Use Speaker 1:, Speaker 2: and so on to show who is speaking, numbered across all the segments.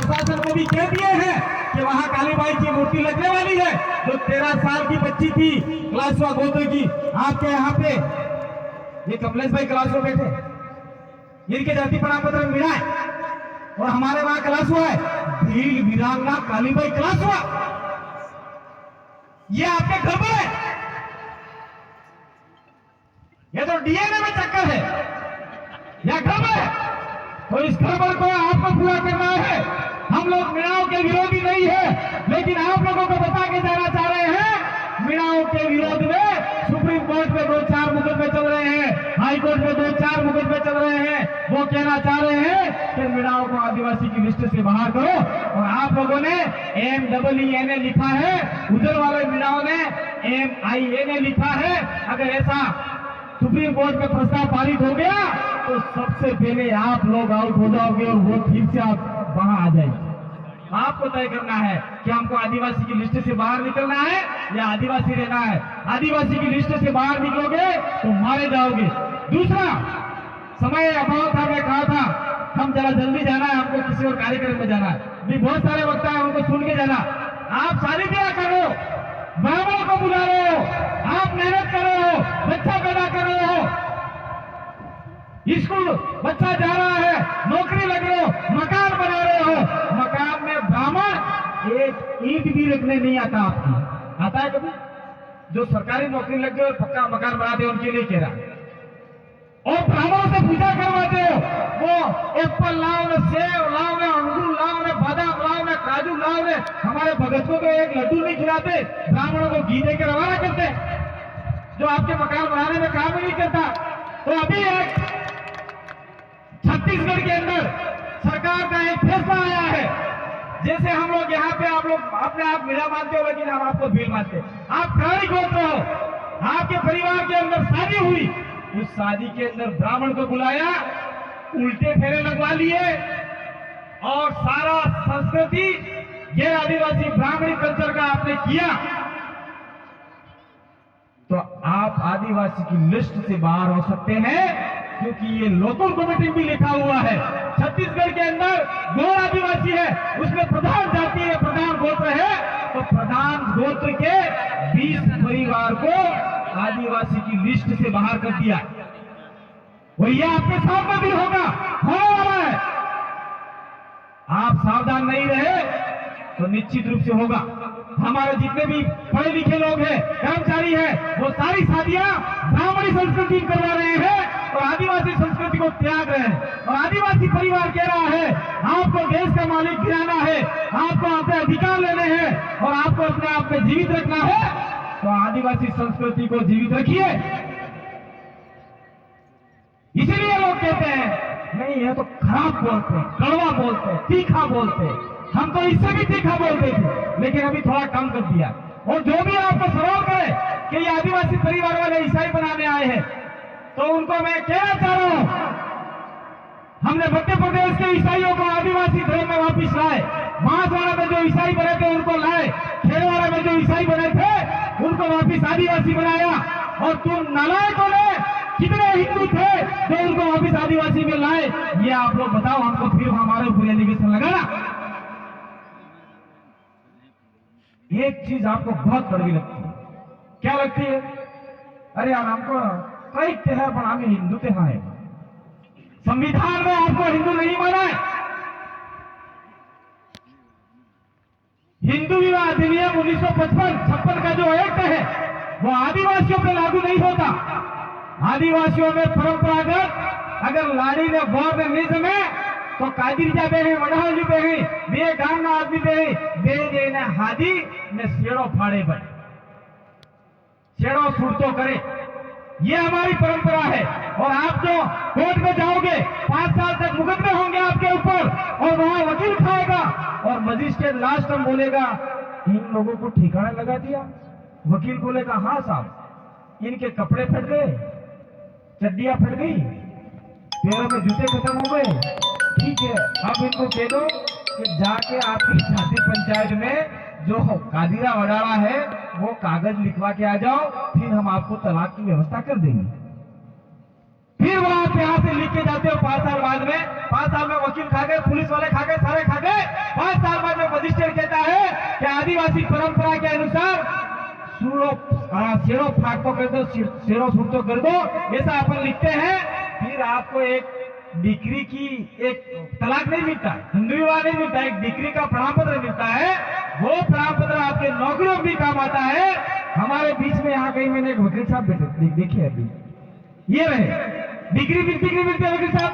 Speaker 1: प्रशासन को भी कह दिए हैं कि वहां कालीबाई की मूर्ति लगने वाली है। जो 13 साल की बच्ची थी क्लासवा गोत्र की, आपके यहाँ पे ये कमलेश भाई क्लास में बैठे, इनके जाति प्रमाण पत्र मिला है और हमारे वहां क्लास हुआ है भील वीरांगना कालीबाई क्लास हुआ। ये आपके घर पर है, ये तो डीएनए में चक्कर है या घर में है। तो इस खबर को आपको पूरा करना है। हम लोग मीणाओं के विरोधी नहीं है, लेकिन आप लोगों को बता के जाना चाह रहे हैं मीणाओं के विरोध में सुप्रीम कोर्ट में 2-4 मुकदमे चल रहे हैं, हाई कोर्ट में 2-4 मुकदमे चल रहे हैं। वो कहना चाह रहे हैं कि मीणाओं को आदिवासी की लिस्ट से बाहर करो। और आप लोगों ने MEENA लिखा है, उधर वाले मीणाओं ने MINA लिखा है। अगर ऐसा सुप्रीम कोर्ट में प्रस्ताव पारित हो गया तो सबसे पहले आप लोग आउट हो जाओगे और वो फिर से आप वहां आ जाएंगे। आपको तय करना है कि हमको आदिवासी की लिस्ट से बाहर निकलना है या आदिवासी रहना है। आदिवासी की लिस्ट से बाहर निकलोगे तो मारे जाओगे। दूसरा, समय अभाव था, मैं कहा था हम जरा जल्दी जाना है, हमको किसी और कार्यक्रम में जाना है। भी बहुत सारे वक्त है, उनको सुन के जाना। आप शादी ब्याह करो, ब्राह्मणों को बुला रहे हो, आप मेहनत कर रहे हो, बच्चा पैदा कर रहे हो, स्कूल बच्चा जा रहा है, नौकरी लग रहे हो, मकान बना रहे हो, मकान में ब्राह्मण एक ईंट भी रखने नहीं आता। आपकी आता है कभी? जो सरकारी नौकरी लग गए और पक्का मकान बनाते हैं उनके लिए कह रहा। और ब्राह्मणों से पूजा करवाते हो, वो एप्पल लाओ ने, सेब लाओ ने, अंगूर लाओ ने, बादाम लाओ ने, काजू लाओ ने। हमारे भगत को तो एक लड्डू नहीं खिलाते, ब्राह्मणों को घी देकर रवाना करते, जो आपके मकान बनाने में काम ही नहीं करता। तो अभी एक छत्तीसगढ़ के अंदर सरकार का एक फैसला आया है। जैसे हम लोग यहाँ पे, आप लोग अपने आप मीणा मानते हो, लेकिन हम आपको भील मानते हैं। आप प्राणी गोत्र हो, आपके परिवार के अंदर शादी हुई, उस शादी के अंदर ब्राह्मण को बुलाया, उल्टे फेरे लगवा लिए और सारा संस्कृति ये आदिवासी ब्राह्मणी कल्चर का आपने किया, तो आप आदिवासी की लिस्ट से बाहर हो सकते हैं। क्योंकि ये लोकल कमेटी भी लिखा हुआ है, छत्तीसगढ़ के अंदर गौड़ आदिवासी है, उसमें प्रधान जाति है, प्रधान गोत्र है, तो प्रधान गोत्र के 20 परिवार को आदिवासी की लिस्ट से बाहर कर दिया। और ये आपके सामने भी होगा, होने वाला है। आप सावधान नहीं रहे तो निश्चित रूप से होगा। हमारे जितने भी पढ़े लिखे लोग हैं, कर्मचारी हैं, वो सारी शादियां ब्राह्मणी संस्कृति करवा रहे हैं और आदिवासी संस्कृति को त्याग रहे हैं। और आदिवासी परिवार कह रहा है आपको देश का मालिक गिराना है, आपको अपने अधिकार लेने हैं और आपको अपने आप में जीवित रखना है, तो आदिवासी संस्कृति को जीवित रखिए। इसीलिए लोग कहते हैं नहीं, ये तो खराब बोलते हैं, कड़वा बोलते हैं, तीखा बोलते हैं। हम तो इससे भी तीखा बोलते थे, लेकिन अभी थोड़ा कम कर दिया। और जो भी आपको सवाल करे कि ये आदिवासी परिवार वाले ईसाई बनाने आए हैं, तो उनको मैं कहना चाह रहा हूं, हमने मध्य प्रदेश के ईसाइयों को आदिवासी धर्म में वापिस लाए। बांसवाड़ा में जो ईसाई बने थे उनको लाए, खेड़वाड़ा में जो ईसाई बने थे उनको वापिस आदिवासी बनाया। और तुम नालायकों ने कितने हिंदू थे जो उनको वापिस आदिवासी में लाए, ये आप लोग बताओ हमको, फिर हमारे ऊपर एलिगेशन लगाना। एक चीज आपको बहुत कड़वी लगती है, क्या लगती है? अरे यार हमको कई त्योहार पर हमें हिंदू त्योहार है, संविधान में आपको हिंदू नहीं माना है। हिंदू विवाह अधिनियम 1956 का जो एक्ट है वो आदिवासियों पे लागू नहीं होता। आदिवासियों में परंपरागत अगर लाड़ी ने बोर ने नहीं जमे तो कादिरजा पे है, वडावली पे है, बे गांव ना आदमी पे है, बे जे ने हादी ने शेड़ो फाड़े बने, शेड़ो सुरतो करे। ये हमारी परंपरा है। और आप जो कोर्ट में जाओगे 5 साल तक मुकदमे होंगे आपके ऊपर और वहां वकील खाएगा और मजिस्ट्रेट लास्ट में बोलेगा इन लोगों को ठिकाना लगा दिया। वकील बोलेगा हाँ साहब, इनके कपड़े फट गए, चड्डियां फट गई, पैरों में जूते खत्म हो गए, ठीक है अब इनको कह दो कि जाके आपकी जाति पंचायत में जो कादिरा वडाला है वो कागज लिखवा के आ जाओ, फिर हम आपको तलाक की व्यवस्था कर देंगे। फिर वो आप यहाँ से लिख के जाते हो 5 साल बाद में, 5 साल में वकील खा गए, पुलिस वाले खा गए, सारे खा गए, आदिवासी परंपरा के अनुसार शेरों फाटको कर दो, शेरों फूटो कर दो, ऐसा अपन लिखते हैं। फिर आपको एक डिग्री की एक तलाक नहीं मिलता, हिंदू विवाह नहीं मिलता, एक डिग्री का प्रमाण पत्र मिलता है। वो प्रमाण पत्र आपके नौकरियों भी काम आता है। हमारे बीच में यहाँ कहीं मैंने एक वकील साहब बैठे देखे अभी, ये रहे डिग्री मिलती कि नहीं मिलती वकील साहब?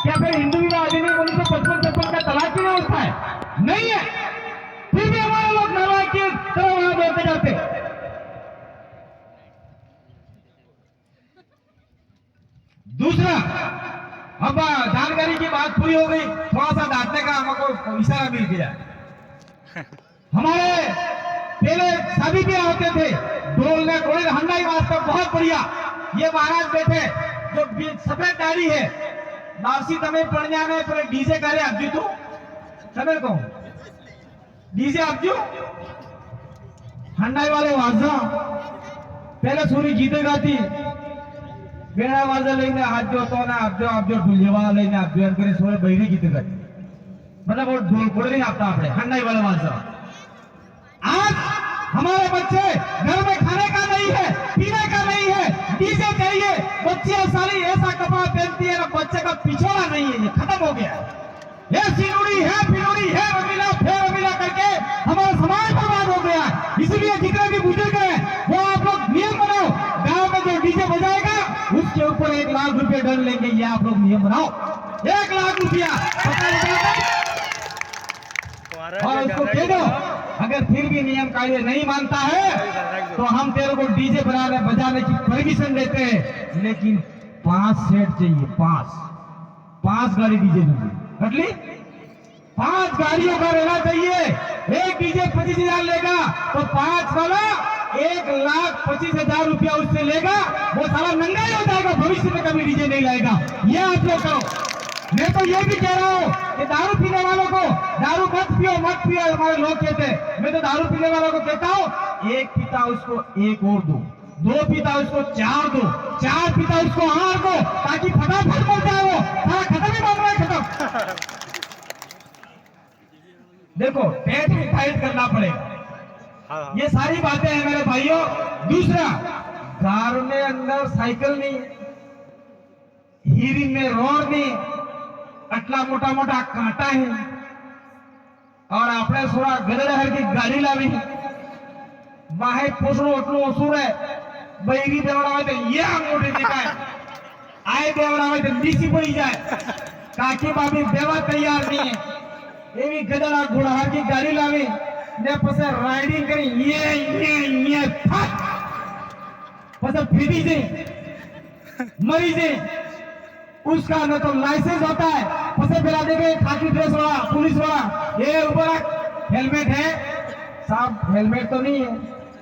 Speaker 1: क्या फिर हिंदू विवाह अधिनियम 1955 का तलाक की व्यवस्था है? नहीं है। फिर भी हमारे लोग नालायक की तरह वहां दौड़ते जाते। दूसरा, अब जानकारी की बात पूरी हो गई, थोड़ा सा डांटने का हमको इशारा मिल गया। हमारे पहले शादी ब्याह होते थे, ढोलने कोई हंडाई वास्ता बहुत बढ़िया। ये महाराज बैठे जो सफेद दाढ़ी है, नासी तमें पढ़ने ने पर डीजे करे अब्जू तू समय को डीजे अब्जू हंडाई वाले वाजा पहले सूरी गीते गाती बेड़ा वाजा लेने हाथ जोतो ना अब्जो अब्जो ढुलिया लेने अब्जो करे सोरे बहिरी गीते गाती, मतलब वो ढोल कोड़े नहीं आता अपने हंडाई वाले वाजा। आज हमारे बच्चे घर में खाने का नहीं है, पीने का नहीं है, डीजे चाहिए। बच्चियां सारी ऐसा कपड़ा पहनती है ना, बच्चे का पिछोड़ा नहीं है, ये खत्म हो गया। ये सिनुड़ी है, फिनुड़ी है, रमीला फेर रमीला करके हमारा समाज बर्बाद हो गया। इसलिए जितने भी बुजुर्ग हैं वो आप लोग नियम बनाओ, गांव में जो डीजे बजाएगा उसके ऊपर 1 लाख रुपए दंड लेंगे। ये आप लोग नियम बनाओ, 1 लाख रुपया और उसको कह दो अगर फिर भी नियम कायदे नहीं मानता है तो हम तेरे को डीजे बजाने की परमिशन देते हैं, लेकिन 5 सेट चाहिए, 5 गाड़ी डीजे कटली 5 गाड़ियों का रहना चाहिए। एक डीजे 25,000 लेगा तो 5 वाला 1,25,000 रुपया उससे लेगा, वो सारा नंगा ही हो जाएगा, भविष्य में कभी डीजे नहीं लाएगा। ये आप लोग करो। मैं तो ये भी कह रहा हूँ कि दारू पीने वालों को दारू मत पियो, हमारे लोग कहते हैं। मैं तो दारू पीने वालों को कहता हूँ, 1 पीता उसको 1 और दो, 2 पीता उसको 4 दो, 4 पीता उसको 8 दो, ताकि फटाफट मर जाए, वो सारा खत्म ही मामला है, खत्म। देखो पेट भी टाइट करना पड़ेगा, ये सारी बातें हैं मेरे भाइयों। दूसरा, कार में अंदर साइकिल नहीं, हीरी में रोड नहीं, आटला मोटा मोटा कांटा है और આપણે થોડા ગધેડા હરકી ગાડી લાવી બાહે પોસણું એટલું ઓછું રહે બૈરી દેવડાવે તો યા મોટી દેખાય આય દેવડાવે તો નીચી પડી જાય કાકી બાબી દેવા તૈયાર નહીં એવી ગધેડા ઘોડા હરકી ગાડી લાવી ને પછી રાઇડિંગ કરી ये ફાટ પછી ફીડી જાય મરી જાય। उसका न तो लाइसेंस होता है, फंसे फिरा देंगे खाकी ड्रेस वाला पुलिस वाला, ये ऊपर हेलमेट है साहब, हेलमेट तो नहीं है।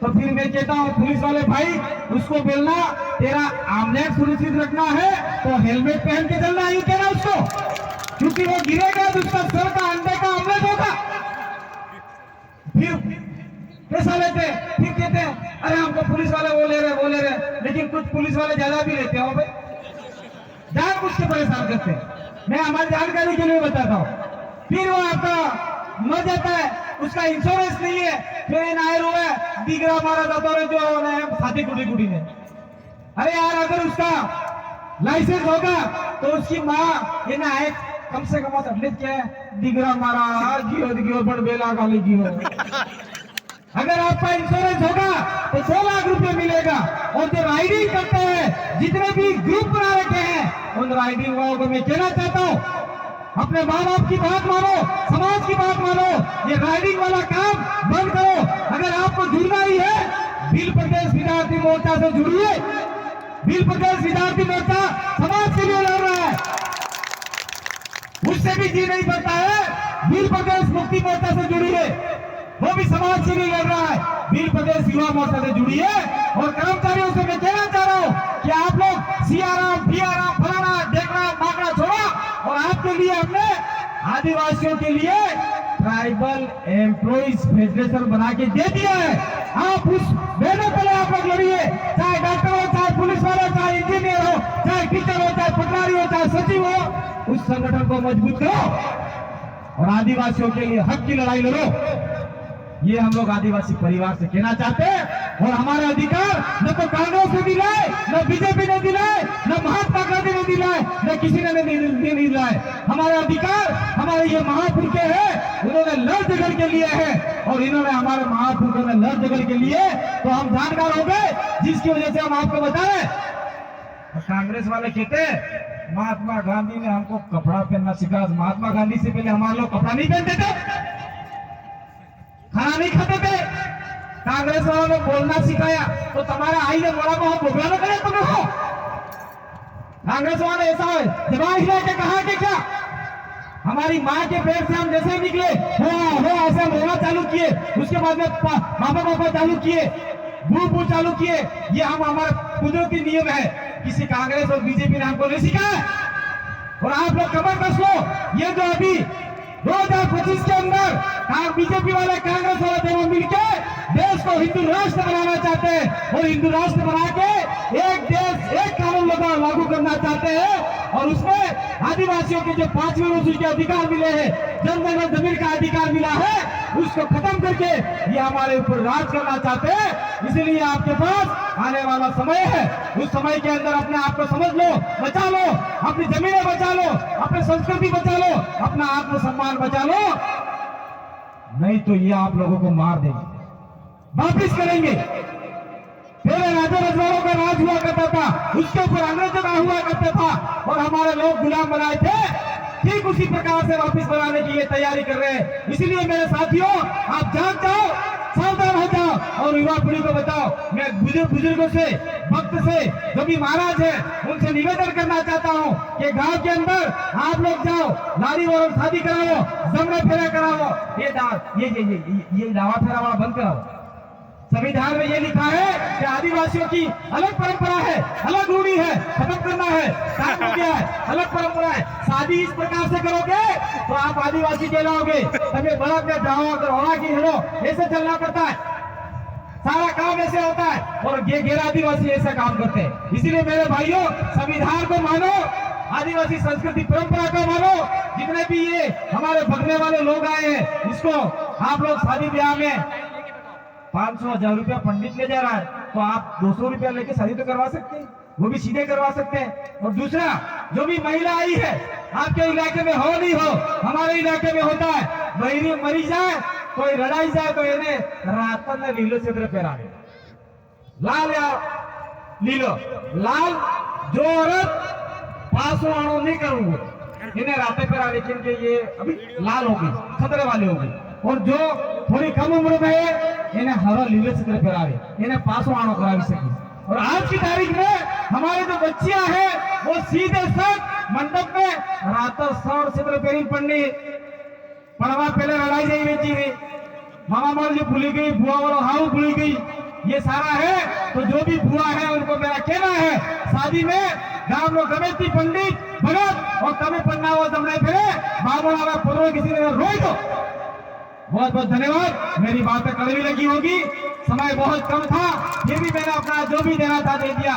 Speaker 1: तो फिर मैं कहता हूँ पुलिस वाले भाई, उसको बोलना तेरा आमलेट सुरक्षित रखना है तो हेलमेट पहन के चलना, यूं कहना उसको, क्योंकि वो गिरेगा तो उसका सर का अंडे का आमलेट होगा। फिर पैसा लेते, फिर कहते हैं अरे हमको पुलिस वाले वो ले रहे, लेकिन कुछ पुलिस वाले ज्यादा भी लेते हैं भाई, जान कुछ के परेशान करते हैं। मैं हमारी जानकारी के लिए बताता हूँ। फिर वो आपका मर जाता है, उसका इंश्योरेंस नहीं है, फिर नायर हुआ दिगरा मारा जाता है जो साथी कुटी ने। अरे यार अगर उसका लाइसेंस होगा तो उसकी माँ ये ना है कम से कम एटलीस्ट क्या दिगरा मारा गियो बड़ बेला गाली गियो। अगर आपका इंश्योरेंस होगा तो 2 लाख रुपए मिलेगा। और जो राइडिंग करते हैं, जितने भी ग्रुप बना रखे हैं, उन राइडिंग वालों को मैं कहना चाहता हूँ, अपने माँ बाप की बात मानो, समाज की बात मानो, ये राइडिंग वाला काम बंद करो। अगर आपको जुड़ना ही है, भील प्रदेश विद्यार्थी मोर्चा से जुड़िए। भील प्रदेश विद्यार्थी मोर्चा समाज के लिए लड़ रहा है, उससे भी जी नहीं पड़ता है। भील प्रदेश मुक्ति मोर्चा से जुड़िए, वो भी समाज के लिए लड़ रहा है। भील प्रदेश युवा मोर्चा से जुड़िए। और कर्मचारियों से मैं कहना चाह रहा हूँ कि आप लोग सियाराम बियाराम फलाना देखना मांगना छोड़ा और आपके लिए हमने आदिवासियों के लिए ट्राइबल एम्प्लॉइज फेडरेशन बना के दे दिया है। आप उस बहनों के लिए आप लोग लड़िए, चाहे डॉक्टर हो, चाहे पुलिस वाला, चाहे इंजीनियर हो, चाहे टीचर हो, चाहे पटवारी हो, चाहे सचिव हो, उस संगठन को मजबूत करो और आदिवासियों के लिए हक की लड़ाई लड़ो। ये हम लोग आदिवासी परिवार से कहना चाहते हैं। और हमारा अधिकार न तो कांग्रेस ने दिलाए, न बीजेपी ने दिलाए, न महात्मा गांधी ने दिलाए, न किसी ने नहीं दिलाए। हमारा अधिकार हमारे ये महापुरुष है, उन्होंने लड़ झगड़ के लिए है और इन्होंने हमारे महापुरुषों ने लड़ झगड़ के लिए तो हम जानकार हो गए, जिसकी वजह से हम आपको बताएं। कांग्रेस वाले कहते हैं महात्मा गांधी ने हमको कपड़ा पहनना सिखाया। महात्मा गांधी से पहले हमारे लोग कपड़ा नहीं पहनते थे, खाना नहीं खाते थे। कांग्रेस वालों ने बोलना सिखाया तो तुम्हारा आई ने बोला को हम बोलना करे तुम्हें हो। कांग्रेस वाले ऐसा है जवाब हिला के कहा कि क्या हमारी माँ के पेट से हम जैसे ही निकले हो ऐसे बोलना चालू किए, उसके बाद में पापा चालू किए, बू चालू किए। ये हम हमारा कुदरती नियम है, किसी कांग्रेस और बीजेपी ने हमको नहीं सिखाया। और आप लोग कमर कस लो, ये जो अभी 2025 के अंदर बीजेपी वाले कांग्रेस वाले दोनों मिलकर देश को हिंदू राष्ट्र बनाना चाहते हैं और हिंदू राष्ट्र बना के एक देश एक कानून लागू करना चाहते हैं। और उसमें आदिवासियों के जो 5वें अनुसूची के अधिकार मिले हैं, जनगणना जमीन का अधिकार मिला है, उसको खत्म करके ये हमारे ऊपर राज करना चाहते हैं। इसीलिए आपके पास आने वाला समय है, उस समय के अंदर अपने आप को समझ लो, बचा लो, अपनी जमीनें बचा लो, अपनी संस्कृति बचा लो, अपना आत्मसम्मान बचा लो, नहीं तो ये आप लोगों को मार देंगे, वापिस करेंगे। पहले राजा रजवाड़ों का राज हुआ करता था, उसके ऊपर अंग्रेजों का हुआ करता था और हमारे लोग गुलाम बनाए थे। ठीक उसी प्रकार से वापिस बनाने की ये तैयारी कर रहे हैं। इसीलिए मेरे साथियों, आप जाग जाओ, सावधान हो जाओ और युवा पीढ़ी को बताओ। मैं बुजुर्गों से, भक्त से, जो भी महाराज है, उनसे निवेदन करना चाहता हूँ कि गांव के अंदर आप लोग जाओ, लाड़ी वालों शादी कराओ, जमना फेरा कराओ, ये दावा फेरा वाला बंद कराओ। संविधान में ये लिखा है कि आदिवासियों की अलग परंपरा है, अलग रूढ़ी है, खत्म करना है, काम हो गया है, अलग परंपरा है। शादी इस प्रकार से करोगे तो आप आदिवासी कहलाओगे। तभी बड़ा के जाओ, अगर होना की हिड़ो, ऐसे चलना पड़ता है, सारा काम ऐसे होता है और गैर आदिवासी ऐसा काम करते हैं। इसीलिए मेरे भाइयों, संविधान को मानो, आदिवासी संस्कृति परंपरा को मानो। जितने भी ये हमारे भगने वाले लोग आए हैं, इसको आप लोग शादी ब्याह में 500-1000 रुपया पंडित ले जा रहा है, तो आप 200 रुपया लेके शादी तो करवा सकते हैं, वो भी सीधे करवा सकते हैं। और दूसरा, जो भी महिला आई है, आपके इलाके में हो नहीं हो, हमारे इलाके में होता है, बहरी मरी जाए, कोई लड़ाई जाए तो इन्हें रात में लीलो से पहरा लाल या लीलो लाल। जो औरत 500 आणो नहीं करूंगा, इन्हें रातें पहरा, लेकिन के ये अभी लाल हो गई, खतरे वाले हो गई। और जो थोड़ी कम उम्र में है, इन्हें हरा लीले से पहरावे, इन्हें 500 आणो करा सके। और आज की तारीख में हमारे जो बच्चियां हैं, वो सीधे सच मंडप में रात सौर चित्र पेरी पढ़नी पढ़वा, पहले लड़ाई जाई बेची है, मामा मार जो भूली गई, बुआ वालों हाउ भूली गई, ये सारा है। तो जो भी बुआ है उनको मेरा कहना है, शादी में गांव लोग कमेटी पंडित भगत और कमे पन्ना वो जमने फिरे बाबा पुरो किसी ने रोई दो। बहुत बहुत धन्यवाद। मेरी बातें कड़वी लगी होगी, समय बहुत कम था, फिर भी मैंने अपना जो भी देना था दे दिया।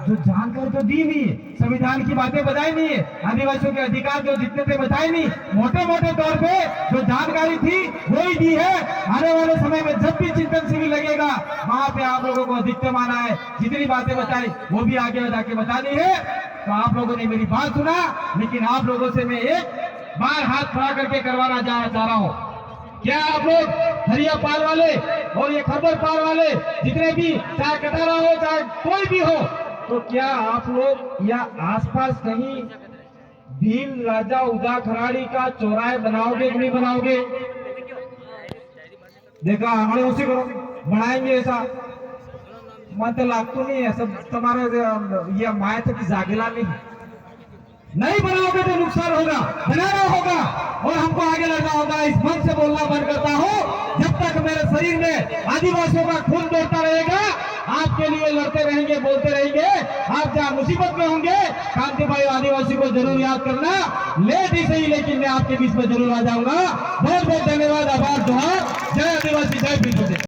Speaker 1: जो जानकारी तो दी नहीं है, संविधान की बातें बताई नहीं है, आदिवासियों के अधिकार जो जितने थे बताए नहीं, मोटे मोटे तौर पे जो जानकारी थी वो ही दी है। आने वाले समय में जब भी चिंतन शिविर लगेगा, वहां पे आप लोगों को अधिकतम आना है, जितनी बातें बताई वो भी आगे जाके बतानी है। तो आप लोगों ने मेरी बात सुना, लेकिन आप लोगों से मैं एक बार हाथ खड़ा करके करवाना चाह रहा हूँ। क्या आप लोग हरिया पार वाले और ये खरबर पार वाले जितने भी, चाहे कटारा हो चाहे कोई भी हो, तो क्या आप लोग या आसपास कहीं भील राजा उदा खराड़ी का चौराहे बनाओगे कि नहीं बनाओगे? देखा हमारे उसी को बनाएंगे, ऐसा मन तो लागतो नहीं है सब तुम्हारे ये माया की जागेला नहीं बनाओगे तो नुकसान होगा, बनाना होगा और हमको आगे लड़ना होगा। इस मन से बोलना बंद करता हूँ। जब तक मेरे शरीर में आदिवासियों का खून दौड़ता रहेगा, आपके लिए लड़ते रहेंगे, बोलते रहेंगे। आप जहाँ मुसीबत में होंगे, कांति भाई आदिवासी को जरूर याद करना, लेट ही सही लेकिन मैं आपके बीच में जरूर आ जाऊंगा। बहुत बहुत धन्यवाद, आभार, जोहार, जय आदिवासी, जय पीछे।